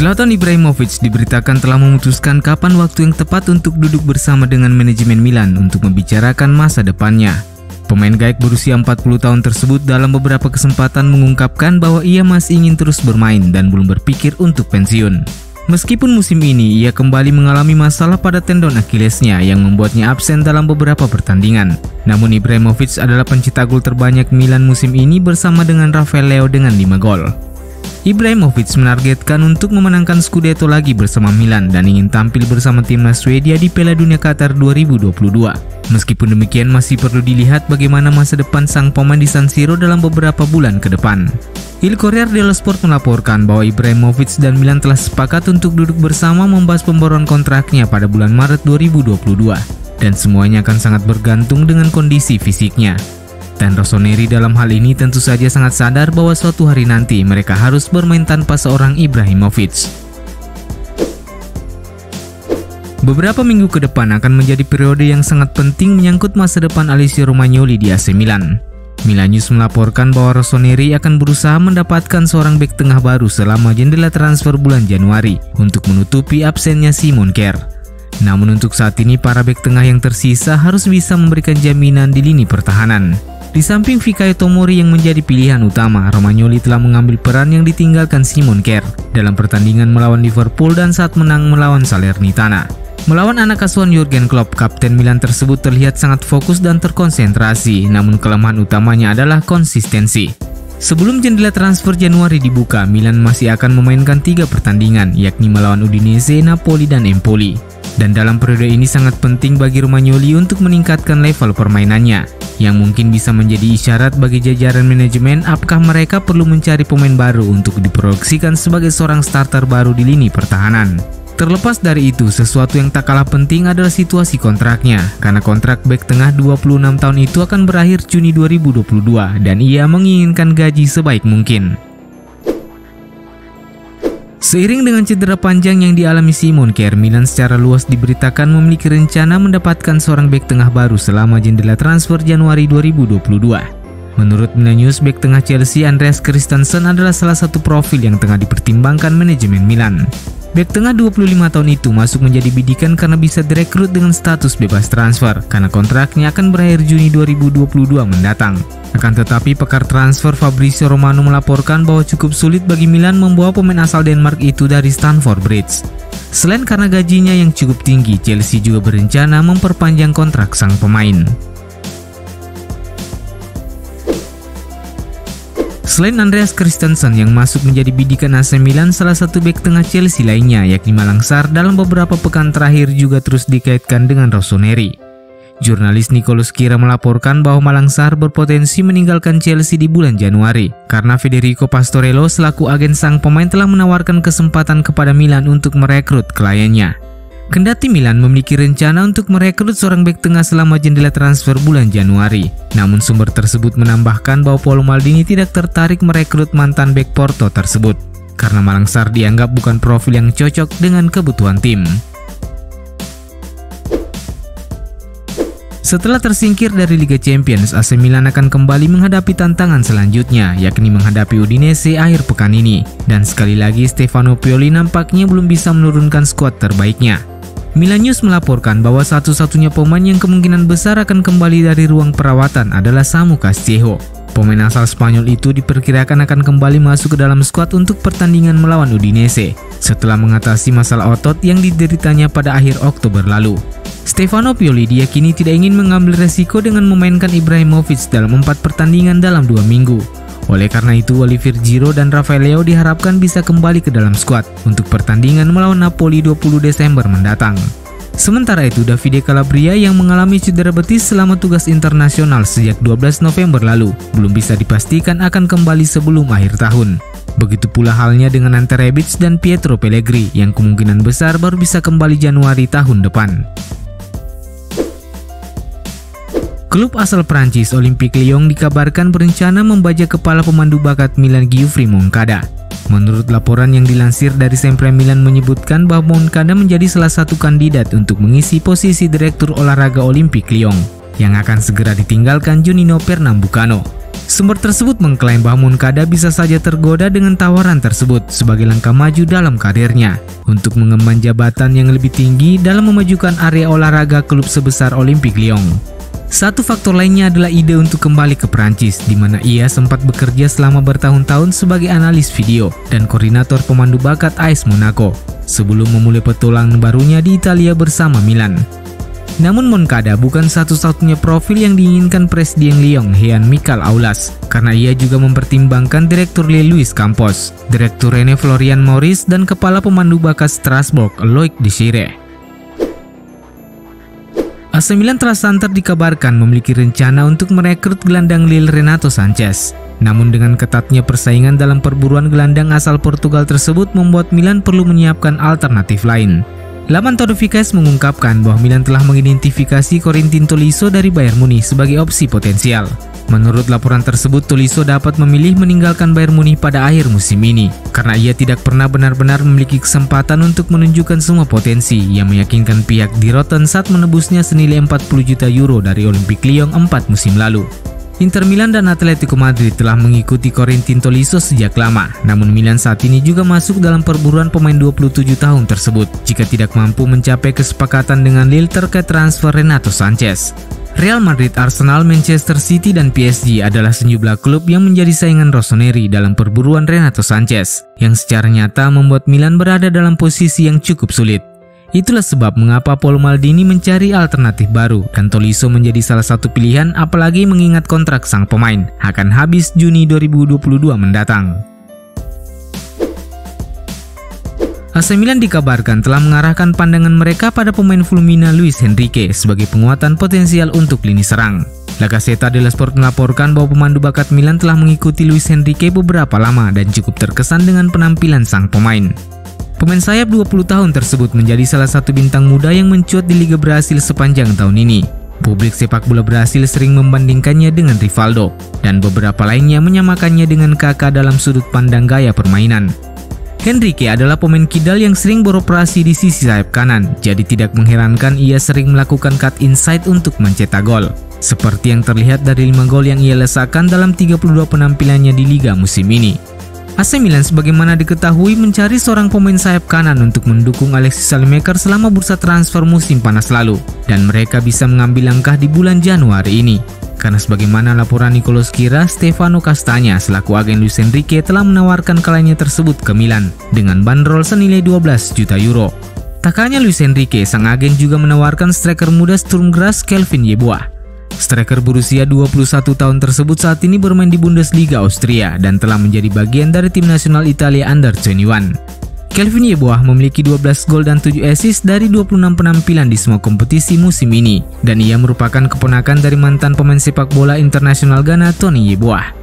Zlatan Ibrahimovic diberitakan telah memutuskan kapan waktu yang tepat untuk duduk bersama dengan manajemen Milan untuk membicarakan masa depannya. Pemain gaek berusia 40 tahun tersebut dalam beberapa kesempatan mengungkapkan bahwa ia masih ingin terus bermain dan belum berpikir untuk pensiun. Meskipun musim ini ia kembali mengalami masalah pada tendon Achillesnya yang membuatnya absen dalam beberapa pertandingan. Namun Ibrahimovic adalah pencetak gol terbanyak Milan musim ini bersama dengan Rafael Leao dengan 5 gol. Ibrahimovic menargetkan untuk memenangkan Scudetto lagi bersama Milan dan ingin tampil bersama timnas Swedia di Piala Dunia Qatar 2022. Meskipun demikian masih perlu dilihat bagaimana masa depan sang pemain di San Siro dalam beberapa bulan ke depan. Il Corriere dello Sport melaporkan bahwa Ibrahimovic dan Milan telah sepakat untuk duduk bersama membahas pembaruan kontraknya pada bulan Maret 2022 dan semuanya akan sangat bergantung dengan kondisi fisiknya. Dan Rossoneri dalam hal ini tentu saja sangat sadar bahwa suatu hari nanti mereka harus bermain tanpa seorang Ibrahimovic. Beberapa minggu ke depan akan menjadi periode yang sangat penting menyangkut masa depan Alessio Romagnoli di AC Milan. Milan News melaporkan bahwa Rossoneri akan berusaha mendapatkan seorang bek tengah baru selama jendela transfer bulan Januari untuk menutupi absennya Simon Kjær. Namun untuk saat ini para bek tengah yang tersisa harus bisa memberikan jaminan di lini pertahanan. Di samping Fikayo Tomori yang menjadi pilihan utama, Romagnoli telah mengambil peran yang ditinggalkan Simon Kjær dalam pertandingan melawan Liverpool dan saat menang melawan Salernitana. Melawan anak asuhan Jurgen Klopp, kapten Milan tersebut terlihat sangat fokus dan terkonsentrasi, namun kelemahan utamanya adalah konsistensi. Sebelum jendela transfer Januari dibuka, Milan masih akan memainkan 3 pertandingan, yakni melawan Udinese, Napoli, dan Empoli. Dan dalam periode ini sangat penting bagi Romagnoli untuk meningkatkan level permainannya, yang mungkin bisa menjadi isyarat bagi jajaran manajemen apakah mereka perlu mencari pemain baru untuk diproyeksikan sebagai seorang starter baru di lini pertahanan. Terlepas dari itu, sesuatu yang tak kalah penting adalah situasi kontraknya, karena kontrak bek tengah 26 tahun itu akan berakhir Juni 2022 dan ia menginginkan gaji sebaik mungkin. Seiring dengan cedera panjang yang dialami Simon Kjær, Milan secara luas diberitakan memiliki rencana mendapatkan seorang bek tengah baru selama jendela transfer Januari 2022. Menurut Milan News, bek tengah Chelsea Andreas Christensen adalah salah satu profil yang tengah dipertimbangkan manajemen Milan. Bek tengah 25 tahun itu masuk menjadi bidikan karena bisa direkrut dengan status bebas transfer karena kontraknya akan berakhir Juni 2022 mendatang. Akan tetapi pakar transfer Fabrizio Romano melaporkan bahwa cukup sulit bagi Milan membawa pemain asal Denmark itu dari Stamford Bridge. Selain karena gajinya yang cukup tinggi, Chelsea juga berencana memperpanjang kontrak sang pemain. Selain Andreas Christensen yang masuk menjadi bidikan AC Milan, salah satu bek tengah Chelsea lainnya yakni Malang Sarr dalam beberapa pekan terakhir juga terus dikaitkan dengan Rossoneri. Jurnalis Nicolas Kira melaporkan bahwa Malang Sarr berpotensi meninggalkan Chelsea di bulan Januari karena Federico Pastorello selaku agen sang pemain telah menawarkan kesempatan kepada Milan untuk merekrut kliennya. Kendati Milan memiliki rencana untuk merekrut seorang bek tengah selama jendela transfer bulan Januari, namun sumber tersebut menambahkan bahwa Paolo Maldini tidak tertarik merekrut mantan bek Porto tersebut karena Malang Sarr dianggap bukan profil yang cocok dengan kebutuhan tim. Setelah tersingkir dari Liga Champions, AC Milan akan kembali menghadapi tantangan selanjutnya, yakni menghadapi Udinese akhir pekan ini. Dan sekali lagi Stefano Pioli nampaknya belum bisa menurunkan skuad terbaiknya. Milan News melaporkan bahwa satu-satunya pemain yang kemungkinan besar akan kembali dari ruang perawatan adalah Samu Castillejo. Pemain asal Spanyol itu diperkirakan akan kembali masuk ke dalam skuad untuk pertandingan melawan Udinese setelah mengatasi masalah otot yang dideritanya pada akhir Oktober lalu. Stefano Pioli diyakini tidak ingin mengambil resiko dengan memainkan Ibrahimovic dalam 4 pertandingan dalam 2 minggu. Oleh karena itu, Olivier Giroud dan Rafael Leao diharapkan bisa kembali ke dalam skuad untuk pertandingan melawan Napoli 20 Desember mendatang. Sementara itu, Davide Calabria yang mengalami cedera betis selama tugas internasional sejak 12 November lalu belum bisa dipastikan akan kembali sebelum akhir tahun. Begitu pula halnya dengan Ante Rebic dan Pietro Pellegrini yang kemungkinan besar baru bisa kembali Januari tahun depan. Klub asal Prancis Olympique Lyon dikabarkan berencana membajak kepala pemandu bakat Milan Giuffre Moncada. Menurut laporan yang dilansir dari Sempre Milan menyebutkan bahwa Moncada menjadi salah satu kandidat untuk mengisi posisi Direktur Olahraga Olympique Lyon yang akan segera ditinggalkan Juninho Pernambucano. Sumber tersebut mengklaim bahwa Moncada bisa saja tergoda dengan tawaran tersebut sebagai langkah maju dalam karirnya untuk mengemban jabatan yang lebih tinggi dalam memajukan area olahraga klub sebesar Olympique Lyon. Satu faktor lainnya adalah ide untuk kembali ke Prancis, di mana ia sempat bekerja selama bertahun-tahun sebagai analis video dan koordinator pemandu bakat AS Monaco sebelum memulai petualangan barunya di Italia bersama Milan. Namun Moncada bukan satu-satunya profil yang diinginkan Presiden Lyon, Jean-Michel Aulas, karena ia juga mempertimbangkan Direktur Louis Campos, Direktur René Florian Maurice, dan Kepala Pemandu Bakat Strasbourg, Loic Desire. AC Milan Trust Center dikabarkan memiliki rencana untuk merekrut gelandang Lille Renato Sanches. Namun dengan ketatnya persaingan dalam perburuan gelandang asal Portugal tersebut membuat Milan perlu menyiapkan alternatif lain. Laman Todorovic mengungkapkan bahwa Milan telah mengidentifikasi Corentin Tolisso dari Bayern Munich sebagai opsi potensial. Menurut laporan tersebut, Tolisso dapat memilih meninggalkan Bayern Munich pada akhir musim ini karena ia tidak pernah benar-benar memiliki kesempatan untuk menunjukkan semua potensi yang meyakinkan pihak di Rotten saat menebusnya senilai 40 juta euro dari Olympique Lyon 4 musim lalu. Inter Milan dan Atletico Madrid telah mengikuti Corentin Tolisso sejak lama, namun Milan saat ini juga masuk dalam perburuan pemain 27 tahun tersebut jika tidak mampu mencapai kesepakatan dengan Lille terkait transfer Renato Sanches. Real Madrid, Arsenal, Manchester City, dan PSG adalah sejumlah klub yang menjadi saingan Rossoneri dalam perburuan Renato Sanches, yang secara nyata membuat Milan berada dalam posisi yang cukup sulit. Itulah sebab mengapa Paolo Maldini mencari alternatif baru dan Tolisso menjadi salah satu pilihan, apalagi mengingat kontrak sang pemain akan habis Juni 2022 mendatang. AC Milan dikabarkan telah mengarahkan pandangan mereka pada pemain Fulmina Luis Henrique sebagai penguatan potensial untuk lini serang. La Gazzetta dello Sport melaporkan bahwa pemandu bakat Milan telah mengikuti Luis Henrique beberapa lama dan cukup terkesan dengan penampilan sang pemain. Pemain sayap 20 tahun tersebut menjadi salah satu bintang muda yang mencuat di Liga Brasil sepanjang tahun ini. Publik sepak bola Brasil sering membandingkannya dengan Rivaldo, dan beberapa lainnya menyamakannya dengan Kakak dalam sudut pandang gaya permainan. Henrique adalah pemain kidal yang sering beroperasi di sisi sayap kanan, jadi tidak mengherankan ia sering melakukan cut inside untuk mencetak gol. Seperti yang terlihat dari 5 gol yang ia lesakan dalam 32 penampilannya di Liga musim ini. AC Milan sebagaimana diketahui mencari seorang pemain sayap kanan untuk mendukung Alexis Salemaker selama bursa transfer musim panas lalu, dan mereka bisa mengambil langkah di bulan Januari ini. Karena sebagaimana laporan Nicolas Kira, Stefano Castagna selaku agen Luis Henrique telah menawarkan kliennya tersebut ke Milan dengan bandrol senilai 12 juta euro. Tak hanya Luis Henrique, sang agen juga menawarkan striker muda Sturm Graz Kelvin Yeboah. Striker berusia 21 tahun tersebut saat ini bermain di Bundesliga Austria dan telah menjadi bagian dari tim nasional Italia Under-21. Kelvin Yeboah memiliki 12 gol dan 7 assist dari 26 penampilan di semua kompetisi musim ini, dan ia merupakan keponakan dari mantan pemain sepak bola internasional Ghana Tony Yeboah.